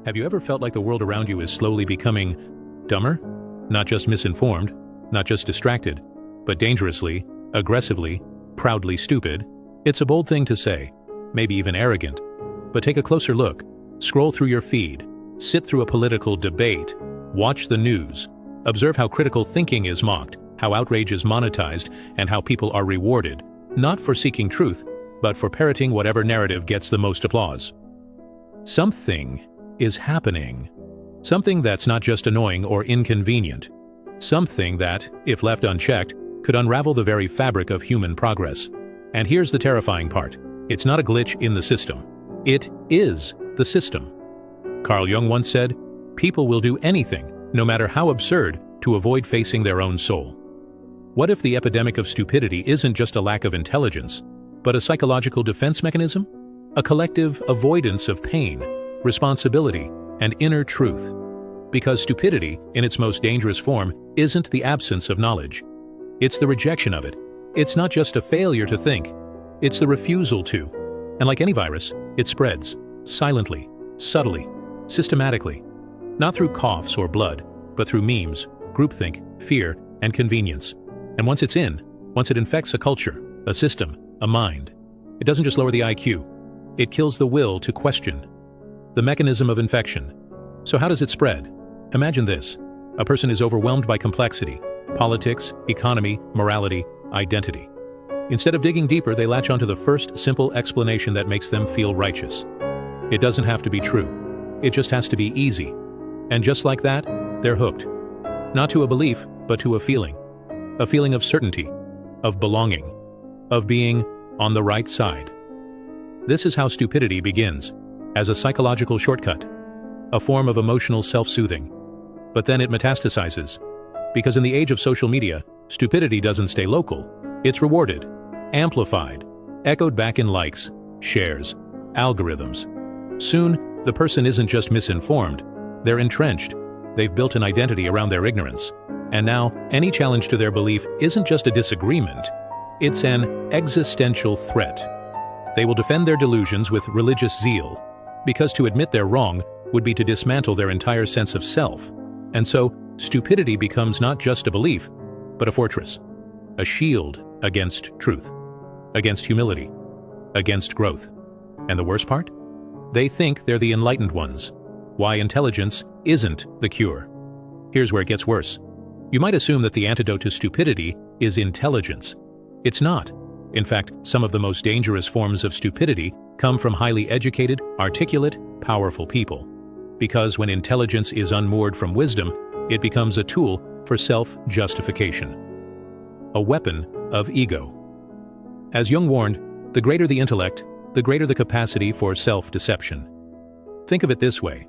Have you ever felt like the world around you is slowly becoming dumber? Not just misinformed, not just distracted, but dangerously, aggressively, proudly stupid? It's a bold thing to say, maybe even arrogant. But take a closer look. Scroll through your feed, sit through a political debate, watch the news, observe how critical thinking is mocked, how outrage is monetized, and how people are rewarded, not for seeking truth, but for parroting whatever narrative gets the most applause. Something is happening. Something that's not just annoying or inconvenient. Something that, if left unchecked, could unravel the very fabric of human progress. And here's the terrifying part. It's not a glitch in the system. It is the system. Carl Jung once said, "People will do anything, no matter how absurd, to avoid facing their own soul." What if the epidemic of stupidity isn't just a lack of intelligence, but a psychological defense mechanism? A collective avoidance of pain, responsibility, and inner truth. Because stupidity, in its most dangerous form, isn't the absence of knowledge. It's the rejection of it. It's not just a failure to think. It's the refusal to. And like any virus, it spreads, silently, subtly, systematically. Not through coughs or blood, but through memes, groupthink, fear, and convenience. And once it's in, once it infects a culture, a system, a mind, it doesn't just lower the IQ. It kills the will to question. The mechanism of infection. So how does it spread? Imagine this. A person is overwhelmed by complexity, politics, economy, morality, identity. Instead of digging deeper, they latch onto the first simple explanation that makes them feel righteous. It doesn't have to be true. It just has to be easy. And just like that, they're hooked. Not to a belief, but to a feeling. A feeling of certainty, of belonging, of being on the right side. This is how stupidity begins, as a psychological shortcut, a form of emotional self-soothing. But then it metastasizes, because in the age of social media, stupidity doesn't stay local. It's rewarded, amplified, echoed back in likes, shares, algorithms. Soon, the person isn't just misinformed, they're entrenched. They've built an identity around their ignorance. And now, any challenge to their belief isn't just a disagreement, it's an existential threat. They will defend their delusions with religious zeal, because to admit they're wrong would be to dismantle their entire sense of self. And so, stupidity becomes not just a belief, but a fortress, a shield against truth, against humility, against growth. And the worst part? They think they're the enlightened ones. Why intelligence isn't the cure. Here's where it gets worse. You might assume that the antidote to stupidity is intelligence. It's not. In fact, some of the most dangerous forms of stupidity come from highly educated, articulate, powerful people. Because when intelligence is unmoored from wisdom, it becomes a tool for self-justification. A weapon of ego. As Jung warned, the greater the intellect, the greater the capacity for self-deception. Think of it this way.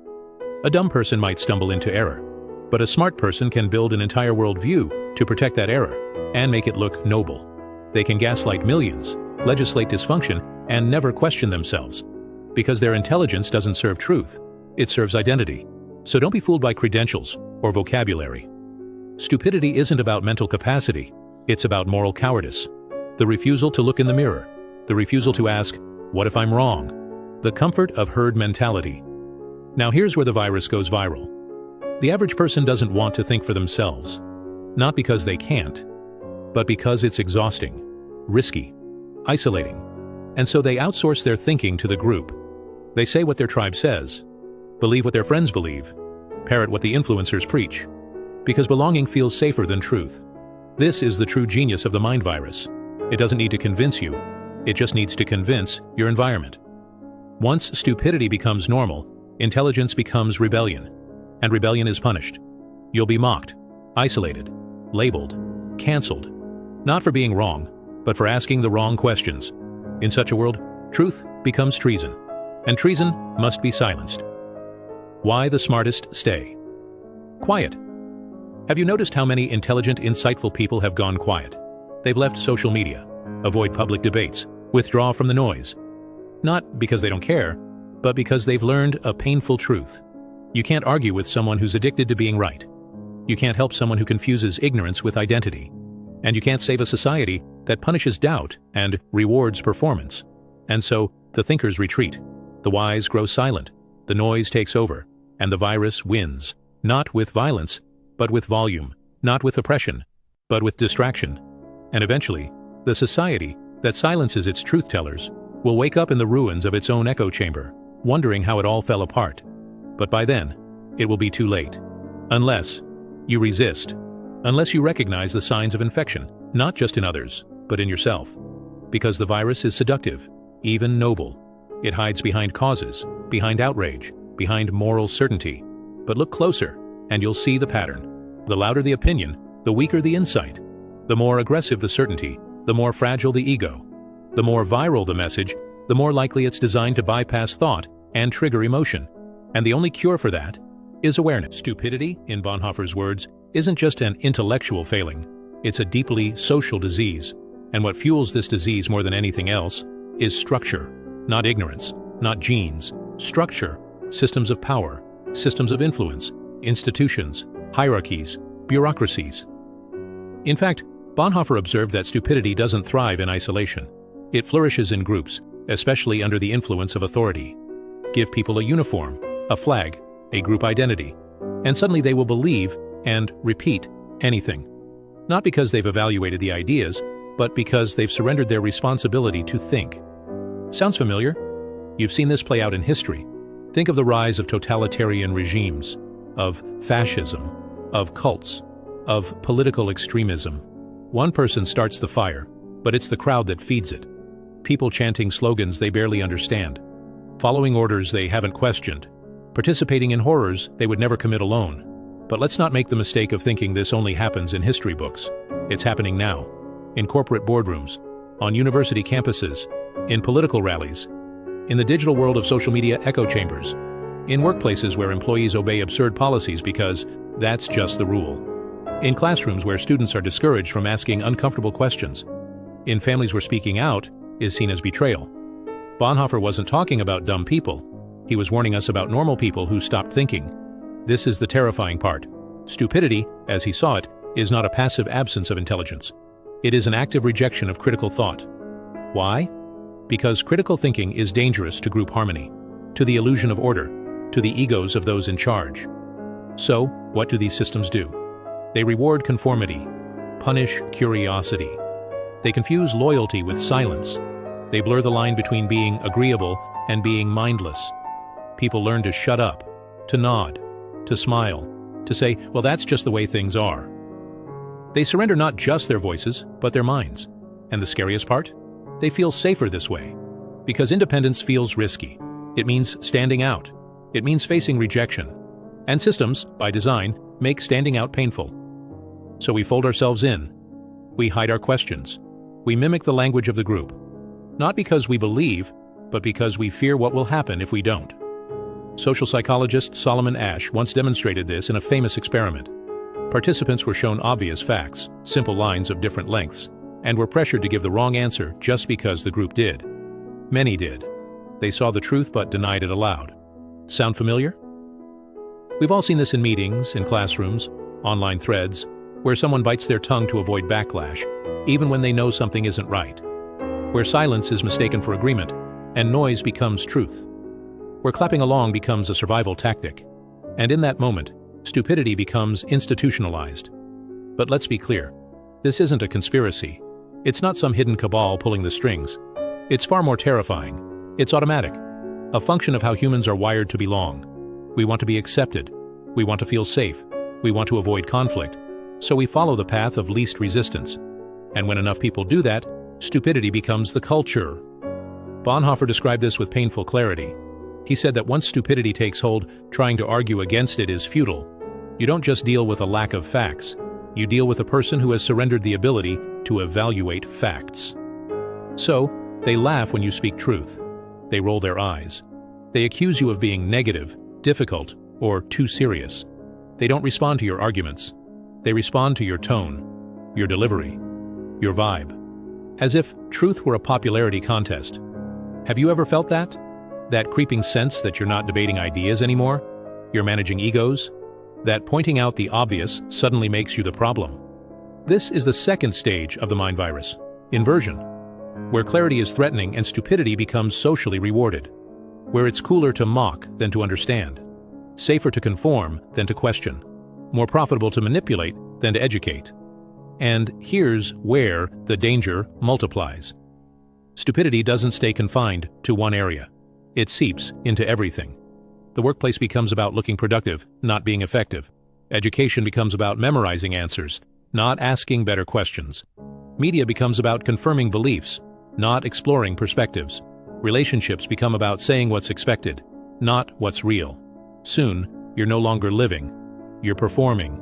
A dumb person might stumble into error, but a smart person can build an entire worldview to protect that error and make it look noble. They can gaslight millions, legislate dysfunction, and never question themselves. Because their intelligence doesn't serve truth, it serves identity. So don't be fooled by credentials or vocabulary. Stupidity isn't about mental capacity, it's about moral cowardice. The refusal to look in the mirror, the refusal to ask, what if I'm wrong? The comfort of herd mentality. Now here's where the virus goes viral. The average person doesn't want to think for themselves. Not because they can't, but because it's exhausting, risky, isolating. And so they outsource their thinking to the group. They say what their tribe says, believe what their friends believe, parrot what the influencers preach. Because belonging feels safer than truth. This is the true genius of the mind virus. It doesn't need to convince you, it just needs to convince your environment. Once stupidity becomes normal, intelligence becomes rebellion. And rebellion is punished. You'll be mocked, isolated, labeled, canceled. Not for being wrong, but for asking the wrong questions. In such a world, truth becomes treason, and treason must be silenced. Why the smartest stay? Quiet. Have you noticed how many intelligent, insightful people have gone quiet? They've left social media, avoid public debates, withdraw from the noise. Not because they don't care, but because they've learned a painful truth. You can't argue with someone who's addicted to being right. You can't help someone who confuses ignorance with identity. And you can't save a society that punishes doubt and rewards performance. And so, the thinkers retreat. The wise grow silent. The noise takes over. and the virus wins, not with violence, but with volume, not with oppression, but with distraction. And eventually, the society that silences its truth-tellers will wake up in the ruins of its own echo chamber, wondering how it all fell apart. But by then, it will be too late. Unless you resist, unless you recognize the signs of infection, not just in others, but in yourself. Because the virus is seductive, even noble. It hides behind causes, behind outrage, behind moral certainty. But look closer, and you'll see the pattern. The louder the opinion, the weaker the insight. The more aggressive the certainty, the more fragile the ego. The more viral the message, the more likely it's designed to bypass thought and trigger emotion. And the only cure for that is awareness. Stupidity, in Bonhoeffer's words, isn't just an intellectual failing. It's a deeply social disease. And what fuels this disease more than anything else is structure, not ignorance, not genes. Structure, systems of power, systems of influence, institutions, hierarchies, bureaucracies. In fact, Bonhoeffer observed that stupidity doesn't thrive in isolation. It flourishes in groups, especially under the influence of authority. Give people a uniform, a flag, a group identity, and suddenly they will believe and repeat anything. Not because they've evaluated the ideas, but because they've surrendered their responsibility to think. Sounds familiar? You've seen this play out in history. Think of the rise of totalitarian regimes, of fascism, of cults, of political extremism. One person starts the fire, but it's the crowd that feeds it. People chanting slogans they barely understand, following orders they haven't questioned, participating in horrors they would never commit alone. But let's not make the mistake of thinking this only happens in history books. It's happening now, in corporate boardrooms, on university campuses, in political rallies, in the digital world of social media echo chambers, in workplaces where employees obey absurd policies because that's just the rule, in classrooms where students are discouraged from asking uncomfortable questions, in families where speaking out is seen as betrayal. Bonhoeffer wasn't talking about dumb people. He was warning us about normal people who stopped thinking. This is the terrifying part. Stupidity, as he saw it, is not a passive absence of intelligence. It is an active rejection of critical thought. Why? Because critical thinking is dangerous to group harmony, to the illusion of order, to the egos of those in charge. So, what do these systems do? They reward conformity, punish curiosity. They confuse loyalty with silence. They blur the line between being agreeable and being mindless. People learn to shut up, to nod, to smile, to say, well, that's just the way things are. They surrender not just their voices, but their minds. And the scariest part? They feel safer this way. Because independence feels risky. It means standing out. It means facing rejection. And systems, by design, make standing out painful. So we fold ourselves in. We hide our questions. We mimic the language of the group. Not because we believe, but because we fear what will happen if we don't. Social psychologist Solomon Asch once demonstrated this in a famous experiment. Participants were shown obvious facts, simple lines of different lengths, and were pressured to give the wrong answer just because the group did. Many did. They saw the truth but denied it aloud. Sound familiar? We've all seen this in meetings, in classrooms, online threads, where someone bites their tongue to avoid backlash, even when they know something isn't right. Where silence is mistaken for agreement, and noise becomes truth. Where clapping along becomes a survival tactic. And in that moment, stupidity becomes institutionalized. But let's be clear, this isn't a conspiracy. It's not some hidden cabal pulling the strings. It's far more terrifying. It's automatic, a function of how humans are wired to belong. We want to be accepted. We want to feel safe. We want to avoid conflict. So we follow the path of least resistance. And when enough people do that, stupidity becomes the culture. Bonhoeffer described this with painful clarity. He said that once stupidity takes hold, trying to argue against it is futile. You don't just deal with a lack of facts. You deal with a person who has surrendered the ability to evaluate facts. So, they laugh when you speak truth. They roll their eyes. They accuse you of being negative, difficult, or too serious. They don't respond to your arguments. They respond to your tone, your delivery, your vibe. As if truth were a popularity contest. Have you ever felt that? That creeping sense that you're not debating ideas anymore? You're managing egos? That pointing out the obvious suddenly makes you the problem? This is the second stage of the mind virus, inversion, where clarity is threatening and stupidity becomes socially rewarded, where it's cooler to mock than to understand. safer to conform than to question, more profitable to manipulate than to educate. And here's where the danger multiplies. Stupidity doesn't stay confined to one area. It seeps into everything. The workplace becomes about looking productive, not being effective. Education becomes about memorizing answers, not asking better questions. Media becomes about confirming beliefs, not exploring perspectives. Relationships become about saying what's expected, not what's real. Soon, you're no longer living, you're performing.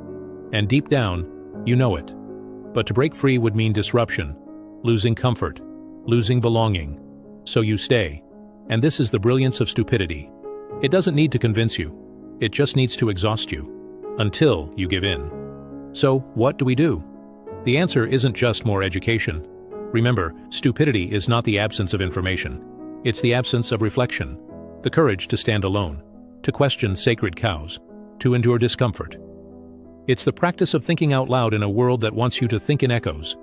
And deep down, you know it. But to break free would mean disruption, losing comfort, losing belonging. So you stay. And this is the brilliance of stupidity. It doesn't need to convince you. It just needs to exhaust you. Until you give in. So, what do we do? The answer isn't just more education. Remember, stupidity is not the absence of information. It's the absence of reflection. The courage to stand alone, to question sacred cows, to endure discomfort. It's the practice of thinking out loud in a world that wants you to think in echoes.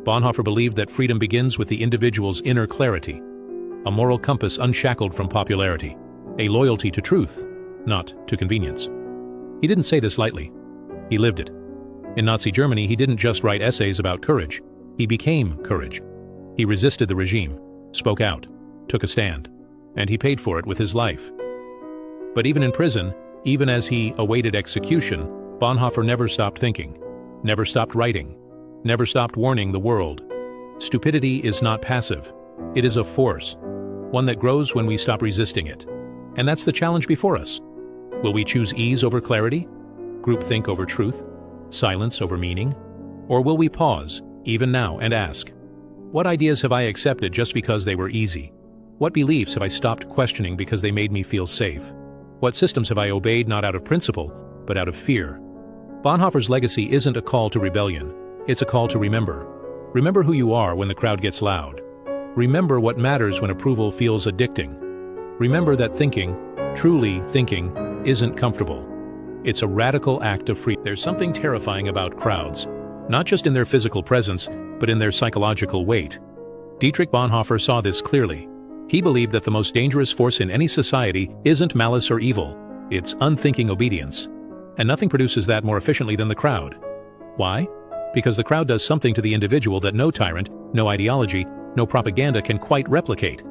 Bonhoeffer believed that freedom begins with the individual's inner clarity, a moral compass unshackled from popularity, a loyalty to truth, not to convenience. He didn't say this lightly. He lived it. In Nazi Germany, he didn't just write essays about courage. He became courage. He resisted the regime, spoke out, took a stand, and he paid for it with his life. But even in prison, even as he awaited execution, Bonhoeffer never stopped thinking, never stopped writing, never stopped warning the world. Stupidity is not passive. It is a force, one that grows when we stop resisting it. And that's the challenge before us. Will we choose ease over clarity, groupthink over truth, silence over meaning? Or will we pause, even now, and ask, what ideas have I accepted just because they were easy? What beliefs have I stopped questioning because they made me feel safe? What systems have I obeyed not out of principle, but out of fear? Bonhoeffer's legacy isn't a call to rebellion. It's a call to remember. Remember who you are when the crowd gets loud. Remember what matters when approval feels addicting. Remember that thinking, truly thinking, isn't comfortable. It's a radical act of freedom. There's something terrifying about crowds, not just in their physical presence, but in their psychological weight. Dietrich Bonhoeffer saw this clearly. He believed that the most dangerous force in any society isn't malice or evil, it's unthinking obedience. And nothing produces that more efficiently than the crowd. Why? Because the crowd does something to the individual that no tyrant, no ideology, no propaganda can quite replicate.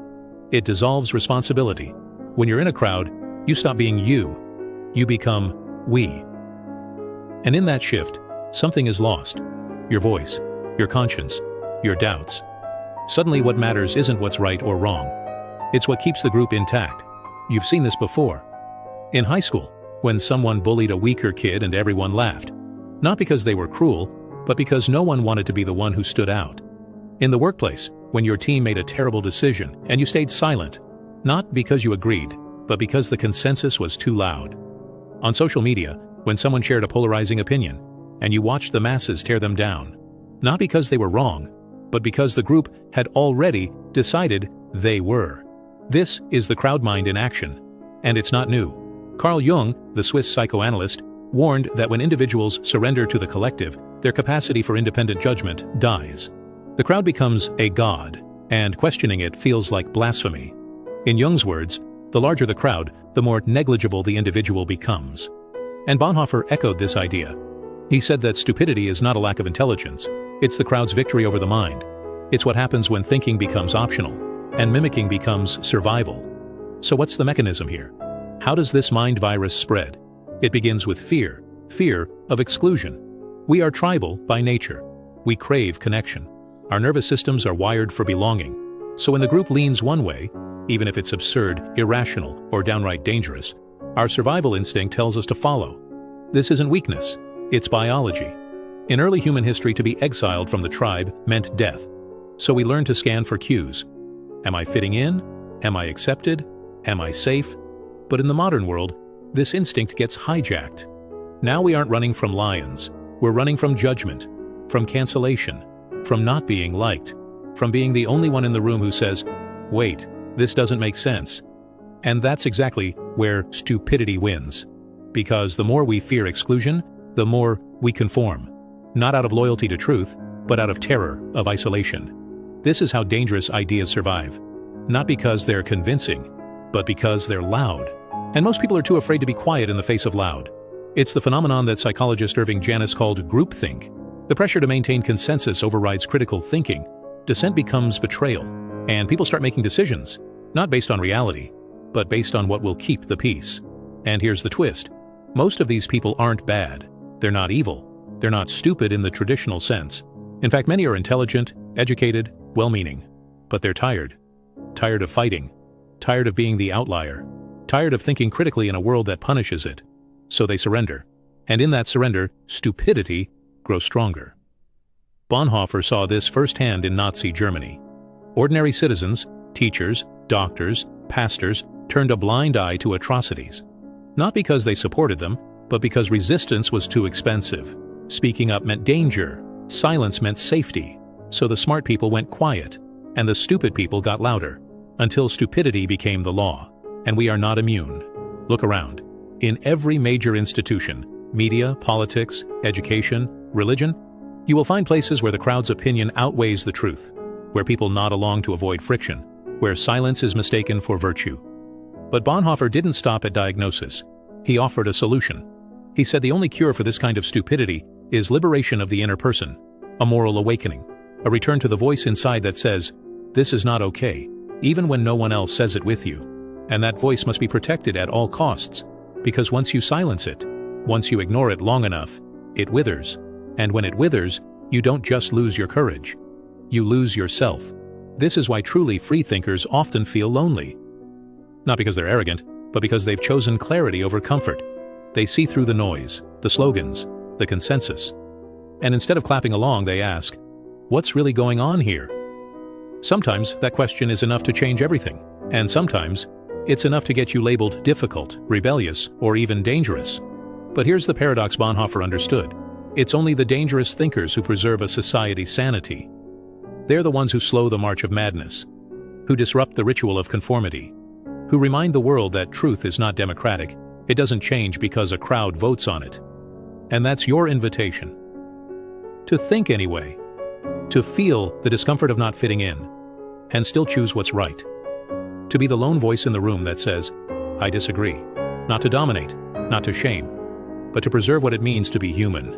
It dissolves responsibility. When you're in a crowd, you stop being you. You become we. And in that shift, something is lost. Your voice, your conscience, your doubts. Suddenly what matters isn't what's right or wrong. It's what keeps the group intact. You've seen this before. In high school, when someone bullied a weaker kid and everyone laughed. Not because they were cruel, but because no one wanted to be the one who stood out. In the workplace, when your team made a terrible decision and you stayed silent, not because you agreed, but because the consensus was too loud. On social media, when someone shared a polarizing opinion, and you watched the masses tear them down, not because they were wrong, but because the group had already decided they were. This is the crowd mind in action, and it's not new. Carl Jung, the Swiss psychoanalyst, warned that when individuals surrender to the collective, their capacity for independent judgment dies. The crowd becomes a god, and questioning it feels like blasphemy. In Jung's words, the larger the crowd, the more negligible the individual becomes. And Bonhoeffer echoed this idea. He said that stupidity is not a lack of intelligence, it's the crowd's victory over the mind. It's what happens when thinking becomes optional, and mimicking becomes survival. So what's the mechanism here? How does this mind virus spread? It begins with fear of exclusion. We are tribal by nature. We crave connection. Our nervous systems are wired for belonging. So when the group leans one way, even if it's absurd, irrational, or downright dangerous, our survival instinct tells us to follow. This isn't weakness, it's biology. In early human history, to be exiled from the tribe meant death. So we learned to scan for cues. Am I fitting in? Am I accepted? Am I safe? But in the modern world, this instinct gets hijacked. Now we aren't running from lions. We're running from judgment, from cancellation, from not being liked, from being the only one in the room who says, wait, this doesn't make sense. And that's exactly where stupidity wins. Because the more we fear exclusion, the more we conform. Not out of loyalty to truth, but out of terror of isolation. This is how dangerous ideas survive. Not because they're convincing, but because they're loud. And most people are too afraid to be quiet in the face of loud. It's the phenomenon that psychologist Irving Janis called groupthink. The pressure to maintain consensus overrides critical thinking. Dissent becomes betrayal, and people start making decisions, not based on reality, but based on what will keep the peace. And here's the twist. Most of these people aren't bad. They're not evil. They're not stupid in the traditional sense. In fact, many are intelligent, educated, well-meaning. But they're tired. Tired of fighting. Tired of being the outlier. Tired of thinking critically in a world that punishes it. So they surrender. And in that surrender, stupidity grows stronger. Bonhoeffer saw this firsthand in Nazi Germany. Ordinary citizens, teachers, doctors, pastors turned a blind eye to atrocities. Not because they supported them, but because resistance was too expensive. Speaking up meant danger. Silence meant safety. So the smart people went quiet, and the stupid people got louder, until stupidity became the law. And we are not immune. Look around. In every major institution, media, politics, education, religion, you will find places where the crowd's opinion outweighs the truth, where people nod along to avoid friction, where silence is mistaken for virtue. But Bonhoeffer didn't stop at diagnosis. He offered a solution. He said the only cure for this kind of stupidity is liberation of the inner person, a moral awakening, a return to the voice inside that says, "This is not okay," even when no one else says it with you. And that voice must be protected at all costs, because once you silence it, once you ignore it long enough, it withers. And when it withers, you don't just lose your courage. You lose yourself. This is why truly free thinkers often feel lonely. Not because they're arrogant, but because they've chosen clarity over comfort. They see through the noise, the slogans, the consensus. And instead of clapping along, they ask, what's really going on here? Sometimes that question is enough to change everything. And sometimes it's enough to get you labeled difficult, rebellious, or even dangerous. But here's the paradox Bonhoeffer understood. It's only the dangerous thinkers who preserve a society's sanity. They're the ones who slow the march of madness, who disrupt the ritual of conformity, who remind the world that truth is not democratic. It doesn't change because a crowd votes on it. And that's your invitation. To think anyway. To feel the discomfort of not fitting in, and still choose what's right. To be the lone voice in the room that says, I disagree. Not to dominate, not to shame, but to preserve what it means to be human.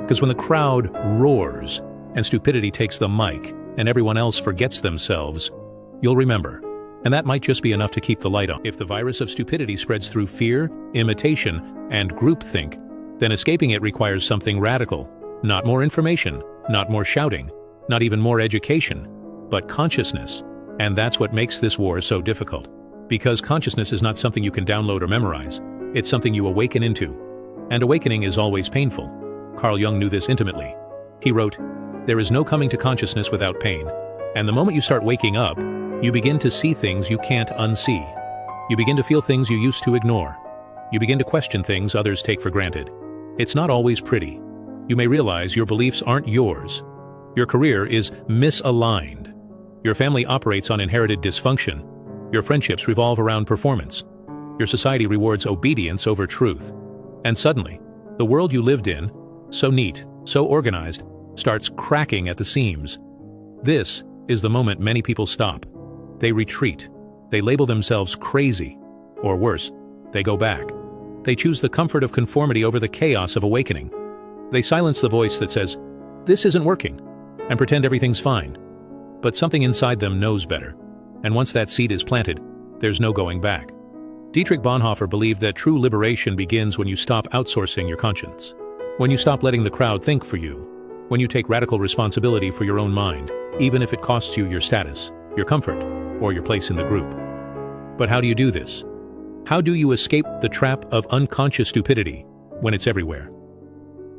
Because when the crowd roars, and stupidity takes the mic, and everyone else forgets themselves, you'll remember. And that might just be enough to keep the light on. If the virus of stupidity spreads through fear, imitation, and groupthink, then escaping it requires something radical. Not more information, not more shouting, not even more education, but consciousness. And that's what makes this war so difficult. Because consciousness is not something you can download or memorize. It's something you awaken into. And awakening is always painful. Carl Jung knew this intimately. He wrote, "There is no coming to consciousness without pain. And the moment you start waking up, you begin to see things you can't unsee. You begin to feel things you used to ignore. You begin to question things others take for granted. It's not always pretty. You may realize your beliefs aren't yours. Your career is misaligned. Your family operates on inherited dysfunction. Your friendships revolve around performance. Your society rewards obedience over truth. And suddenly, the world you lived in, so neat, so organized, starts cracking at the seams. This is the moment many people stop. They retreat. They label themselves crazy. Or worse, they go back. They choose the comfort of conformity over the chaos of awakening. They silence the voice that says, this isn't working, and pretend everything's fine. But something inside them knows better. And once that seed is planted, there's no going back. Dietrich Bonhoeffer believed that true liberation begins when you stop outsourcing your conscience. When you stop letting the crowd think for you. When you take radical responsibility for your own mind, even if it costs you your status, your comfort, or your place in the group. But how do you do this? How do you escape the trap of unconscious stupidity when it's everywhere?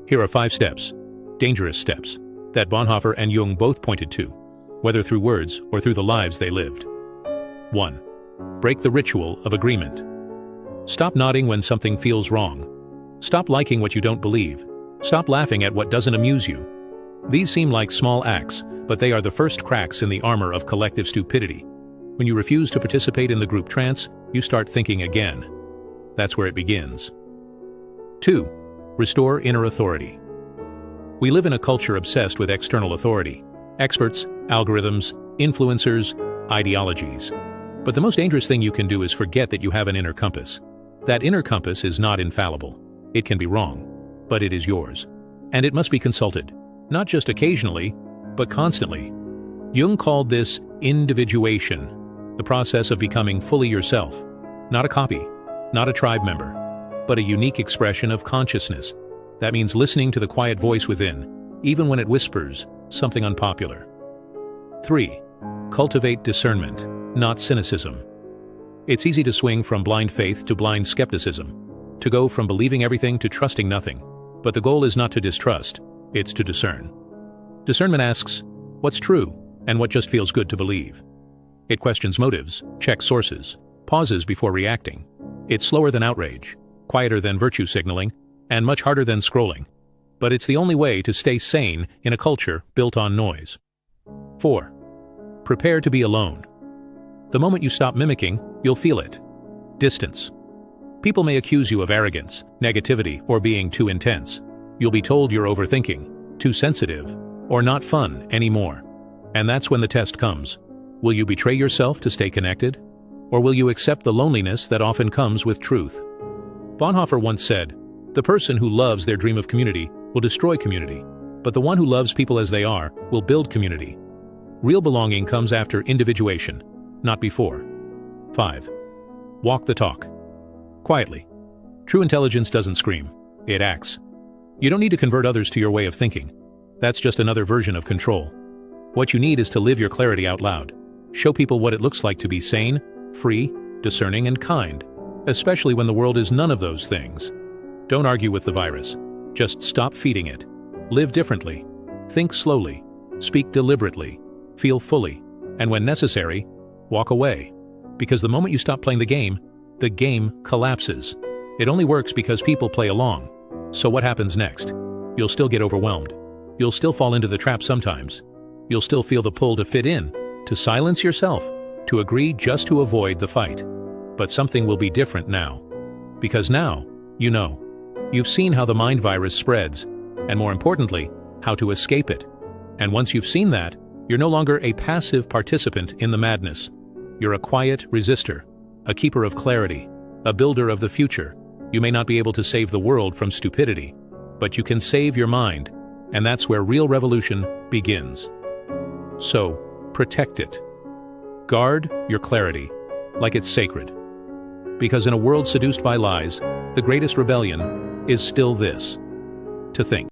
Here are 5 steps, dangerous steps, that Bonhoeffer and Jung both pointed to, whether through words or through the lives they lived. 1. Break the ritual of agreement. Stop nodding when something feels wrong. Stop liking what you don't believe. Stop laughing at what doesn't amuse you. These seem like small acts, but they are the first cracks in the armor of collective stupidity. When you refuse to participate in the group trance, you start thinking again. That's where it begins. 2. Restore inner authority. We live in a culture obsessed with external authority. Experts, algorithms, influencers, ideologies. But the most dangerous thing you can do is forget that you have an inner compass. That inner compass is not infallible. It can be wrong, but it is yours. And it must be consulted, not just occasionally, but constantly. Jung called this individuation, the process of becoming fully yourself, not a copy, not a tribe member, but a unique expression of consciousness. That means listening to the quiet voice within, even when it whispers something unpopular. 3. Cultivate discernment, not cynicism. It's easy to swing from blind faith to blind skepticism, to go from believing everything to trusting nothing. But the goal is not to distrust, it's to discern. Discernment asks, what's true, and what just feels good to believe? It questions motives, checks sources, pauses before reacting. It's slower than outrage, quieter than virtue signaling, and much harder than scrolling. But it's the only way to stay sane in a culture built on noise. 4. Prepare to be alone. The moment you stop mimicking, you'll feel it. Distance. People may accuse you of arrogance, negativity, or being too intense. You'll be told you're overthinking, too sensitive, or not fun anymore. And that's when the test comes. Will you betray yourself to stay connected? Or will you accept the loneliness that often comes with truth? Bonhoeffer once said, "The person who loves their dream of community will destroy community, but the one who loves people as they are will build community." Real belonging comes after individuation, not before. 5. Walk the talk. Quietly. True intelligence doesn't scream, it acts. You don't need to convert others to your way of thinking. That's just another version of control. What you need is to live your clarity out loud. Show people what it looks like to be sane, free, discerning, and kind, especially when the world is none of those things. Don't argue with the virus. Just stop feeding it. Live differently. Think slowly. Speak deliberately. Feel fully. And when necessary, walk away. Because the moment you stop playing the game collapses. It only works because people play along. So what happens next? You'll still get overwhelmed. You'll still fall into the trap sometimes. You'll still feel the pull to fit in, to silence yourself, to agree just to avoid the fight. But something will be different now. Because now, you know. You've seen how the mind virus spreads, and more importantly, how to escape it. And once you've seen that, you're no longer a passive participant in the madness. You're a quiet resistor, a keeper of clarity, a builder of the future. You may not be able to save the world from stupidity, but you can save your mind, and that's where real revolution begins. So, protect it. Guard your clarity, like it's sacred. Because in a world seduced by lies, the greatest rebellion is still this: to think.